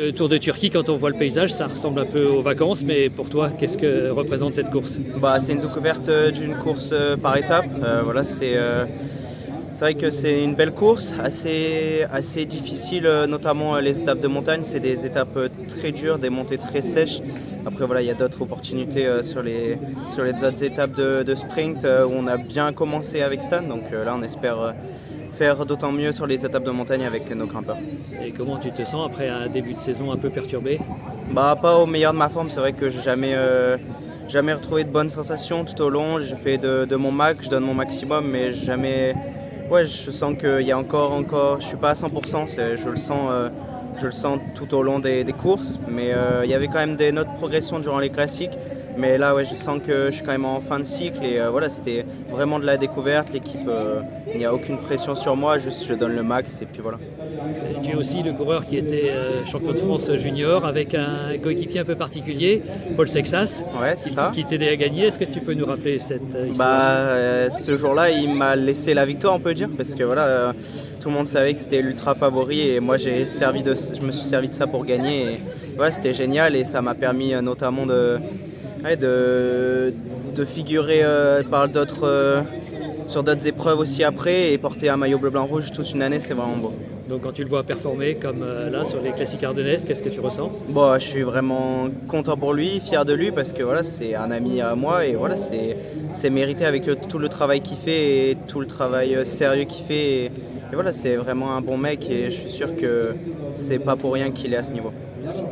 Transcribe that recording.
Le Tour de Turquie, quand on voit le paysage, ça ressemble un peu aux vacances, mais pour toi, qu'est-ce que représente cette course? C'est une découverte d'une course par étapes. Voilà, c'est vrai que c'est une belle course, assez difficile, notamment les étapes de montagne. C'est des étapes très dures, des montées très sèches. Après, voilà, il y a d'autres opportunités sur les autres étapes de sprint où on a bien commencé avec Stan. Donc là, on espère faire d'autant mieux sur les étapes de montagne avec nos grimpeurs. Et comment tu te sens après un début de saison un peu perturbé? Pas au meilleur de ma forme, c'est vrai que j'ai jamais retrouvé de bonnes sensations tout au long. J'ai fait de mon max, je donne mon maximum, mais jamais. Ouais, je sens qu'il y a encore, je suis pas à 100%, je le sens tout au long des courses, mais il y avait quand même des notes de progression durant les classiques. Mais là, ouais, je sens que je suis quand même en fin de cycle et voilà, c'était vraiment de la découverte. L'équipe, il n'y a aucune pression sur moi, juste je donne le max et puis voilà. Et tu es aussi le coureur qui était champion de France junior avec un coéquipier un peu particulier, Paul Sexas, Ouais, c'est ça. qui t'aidait à gagner. Est-ce que tu peux nous rappeler cette histoire? Ce jour-là, il m'a laissé la victoire, on peut dire, parce que voilà, tout le monde savait que c'était l'ultra favori et moi je me suis servi de ça pour gagner. Et, ouais, c'était génial et ça m'a permis notamment ouais, de figurer sur d'autres épreuves aussi après et porter un maillot bleu-blanc-rouge toute une année, c'est vraiment beau. Donc quand tu le vois performer comme là sur les classiques ardennaises, qu'est-ce que tu ressens? Je suis vraiment content pour lui, fier de lui parce que voilà, c'est un ami à moi et voilà, c'est mérité avec tout le travail qu'il fait et tout le travail sérieux qu'il fait. Et voilà, c'est vraiment un bon mec et je suis sûr que c'est pas pour rien qu'il est à ce niveau. Merci.